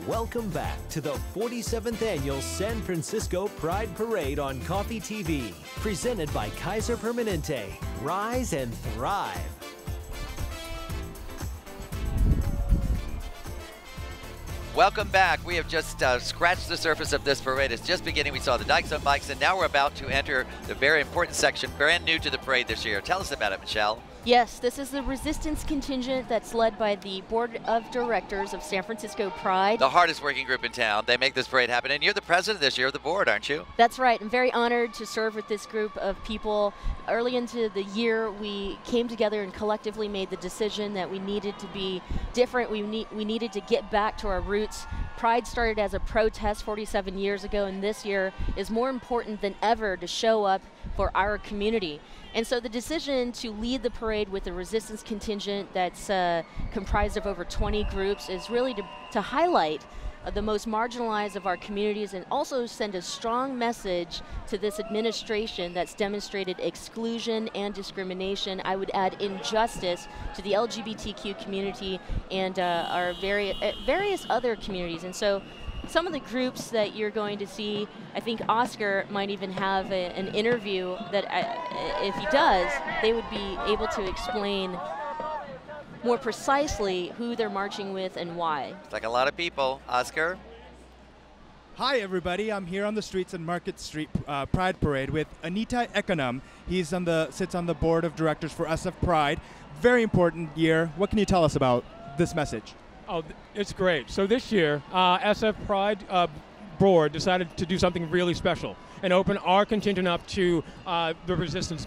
Welcome back to the 47th Annual San Francisco Pride Parade on Coffee TV, presented by Kaiser Permanente. Rise and thrive. Welcome back. We have just scratched the surface of this parade. It's just beginning. We saw the Dykes on bikes, and now we're about to enter the very important section, brand new to the parade this year. Tell us about it, Michelle. Yes, this is the resistance contingent that's led by the Board of Directors of San Francisco Pride. The hardest working group in town. They make this parade happen, and you're the president this year of the board, aren't you? That's right. I'm very honored to serve with this group of people. Early into the year, we came together and collectively made the decision that we needed to be different. We needed to get back to our roots. Pride started as a protest 47 years ago, and this year is more important than ever to show up for our community. And so the decision to lead the parade with a resistance contingent that's comprised of over 20 groups is really to highlight the most marginalized of our communities and also send a strong message to this administration that's demonstrated exclusion and discrimination. I would add injustice to the LGBTQ community and our various other communities. And so some of the groups that you're going to see, I think Oscar might even have an interview that if he does, they would be able to explain more precisely who they're marching with and why. It's like a lot of people. Oscar? Hi everybody, I'm here on the streets in Market Street Pride Parade with Anita Ekonum. He sits on the board of directors for SF Pride. Very important year. What can you tell us about this message? Oh, it's great. So this year, SF Pride board decided to do something really special and open our contingent up to the resistance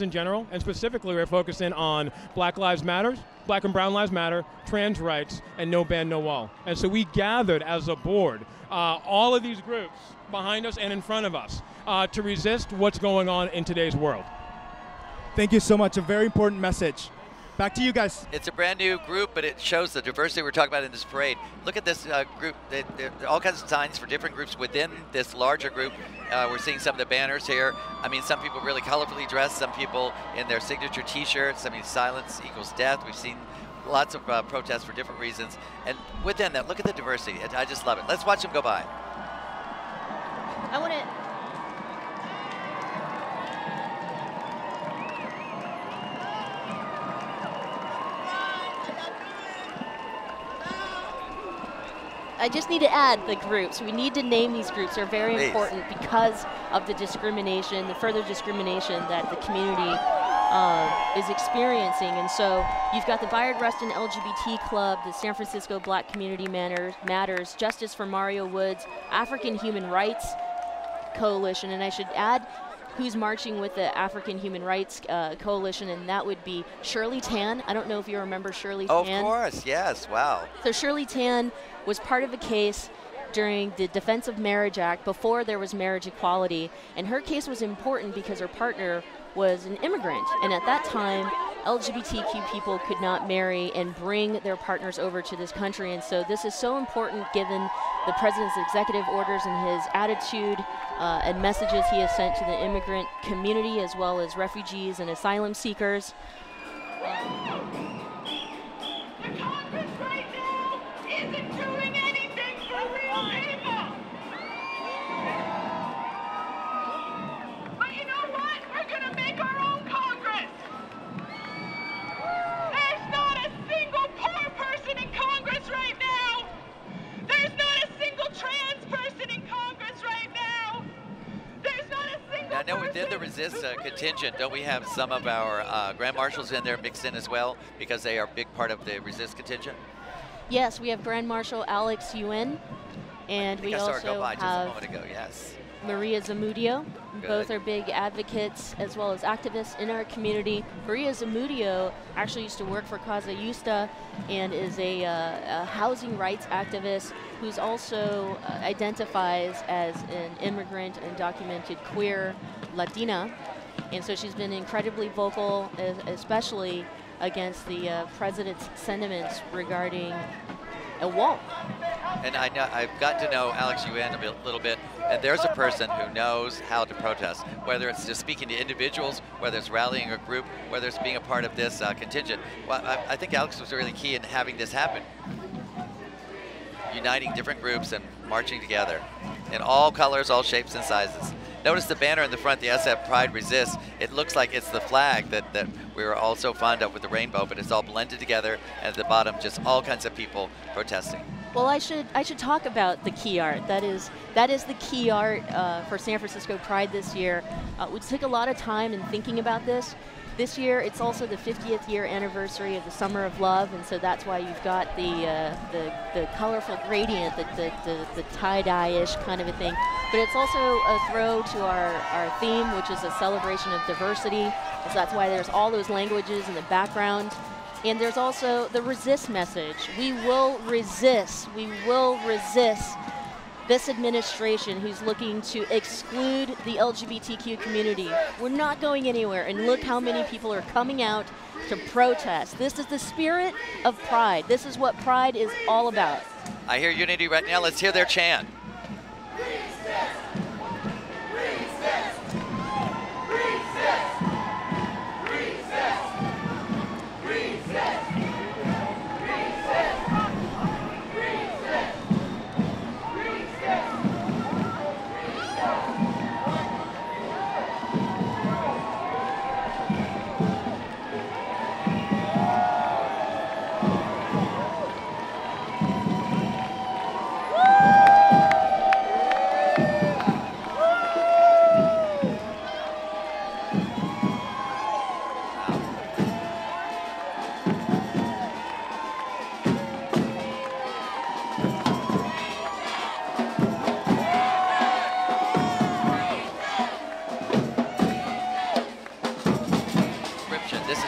in general, and specifically we're focusing on Black Lives Matter, Black and Brown Lives Matter, trans rights, and No Ban, No Wall. And so we gathered as a board, all of these groups behind us and in front of us, to resist what's going on in today's world. Thank you so much. A very important message. Back to you guys. It's a brand new group, but it shows the diversity we're talking about in this parade. Look at this group. There are all kinds of signs for different groups within this larger group. We're seeing some of the banners here. I mean, some people really colorfully dressed, some people in their signature T-shirts. I mean, silence equals death. We've seen lots of protests for different reasons. And within that, look at the diversity. I just love it. Let's watch them go by. I just need to add the groups. We need to name these groups. They're very important because of the discrimination, the further discrimination that the community is experiencing. And so you've got the Bayard Rustin LGBT Club, the San Francisco Black Community Matters, Justice for Mario Woods, African Human Rights Coalition, and I should add who's marching with the African Human Rights Coalition, and that would be Shirley Tan. I don't know if you remember Shirley Tan. Of course, yes, wow. So Shirley Tan was part of a case during the Defense of Marriage Act before there was marriage equality, and her case was important because her partner was an immigrant, and at that time LGBTQ people could not marry and bring their partners over to this country. And so this is so important given the president's executive orders and his attitude and messages he has sent to the immigrant community as well as refugees and asylum seekers. I know within the resist contingent, don't we have some of our Grand Marshals in there mixed in as well, because they are a big part of the resist contingent? Yes, we have Grand Marshal Alex Yuen, and we also have just a moment ago, yes. Maria Zamudio. Good. Both are big advocates as well as activists in our community. Maria Zamudio actually used to work for Casa Justa and is a housing rights activist who's also identifies as an immigrant and undocumented queer Latina. And so she's been incredibly vocal, especially against the president's sentiments regarding a wall. And I've got to know Alex Yuen a little bit, and there's a person who knows how to protest, whether it's just speaking to individuals, whether it's rallying a group, whether it's being a part of this contingent. Well, I think Alex was really key in having this happen. uniting different groups and marching together in all colors, all shapes and sizes. Notice the banner in the front, the SF Pride Resist. It looks like it's the flag that we were all so fond of with the rainbow, but it's all blended together, and at the bottom, just all kinds of people protesting. Well, I should talk about the key art. That is the key art for San Francisco Pride this year. We took a lot of time in thinking about this. This year, it's also the 50th year anniversary of the Summer of Love, and so that's why you've got the colorful gradient, the tie-dye-ish kind of a thing. But it's also a throw to our theme, which is a celebration of diversity. So that's why there's all those languages in the background. And there's also the resist message. We will resist. We will resist this administration who's looking to exclude the LGBTQ community. We're not going anywhere, and look how many people are coming out to protest. This is the spirit of Pride. This is what Pride is all about. I hear unity right now. Let's hear their chant.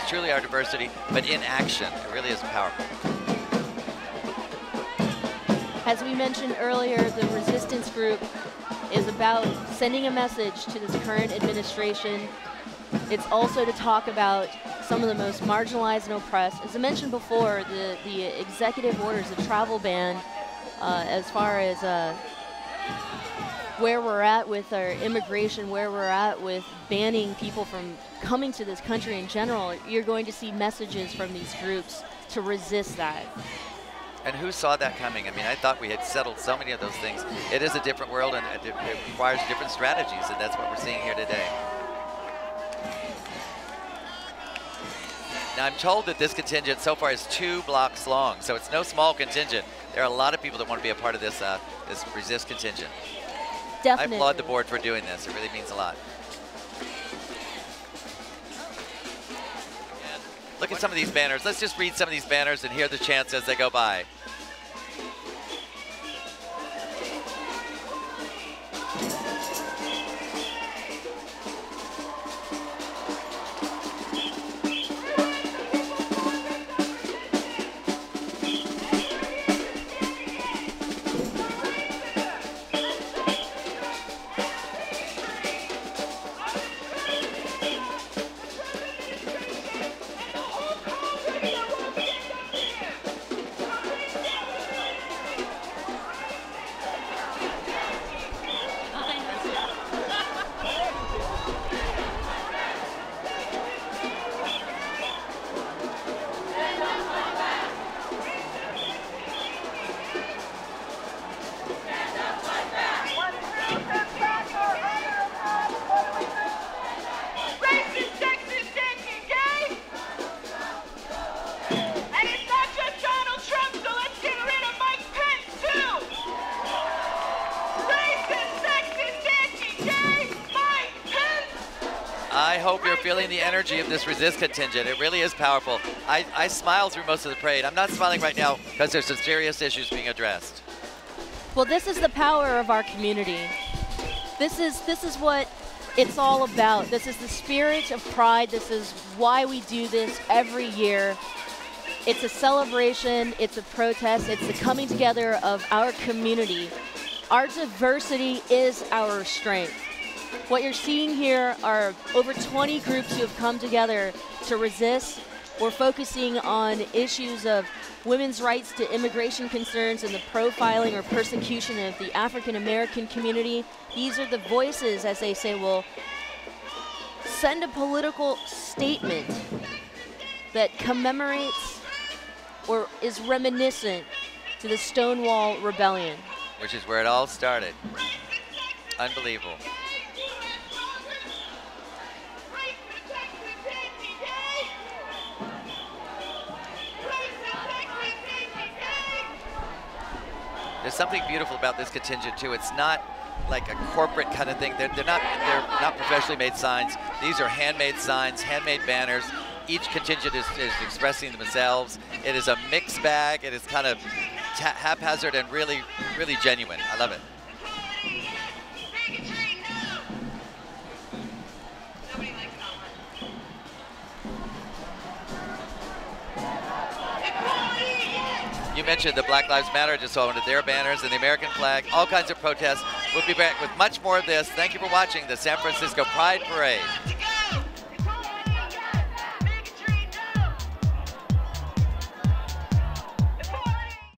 Truly our diversity, but in action. It really is powerful. As we mentioned earlier, the resistance group is about sending a message to this current administration. It's also to talk about some of the most marginalized and oppressed. As I mentioned before, the executive orders, the travel ban, as far as where we're at with our immigration, where we're at with banning people from coming to this country in general, you're going to see messages from these groups to resist that. And who saw that coming? I mean, I thought we had settled so many of those things. It is a different world, and it requires different strategies, and that's what we're seeing here today. Now, I'm told that this contingent so far is 2 blocks long, so it's no small contingent. There are a lot of people that want to be a part of this, this resist contingent. Definitely. I applaud the board for doing this. It really means a lot. And look at some of these banners. Let's just read some of these banners and hear the chants as they go by. I hope you're feeling the energy of this resist contingent. It really is powerful. I smile through most of the parade. I'm not smiling right now because there's some serious issues being addressed. Well, this is the power of our community. This is what it's all about. This is the spirit of Pride. This is why we do this every year. It's a celebration, it's a protest, it's the coming together of our community. Our diversity is our strength. What you're seeing here are over 20 groups who have come together to resist. We're focusing on issues of women's rights to immigration concerns and the profiling or persecution of the African American community. These are the voices, as they say, will send a political statement that commemorates or is reminiscent to the Stonewall Rebellion. Which is where it all started. Unbelievable. There's something beautiful about this contingent too. It's not like a corporate kind of thing. They're not professionally made signs. These are handmade signs, handmade banners. Each contingent is expressing themselves. It is a mixed bag. It is kind of haphazard and really, really genuine. I love it. You mentioned the Black Lives Matter. Just saw one of their banners and the American flag, all kinds of protests. We'll be back with much more of this. Thank you for watching the San Francisco Pride Parade.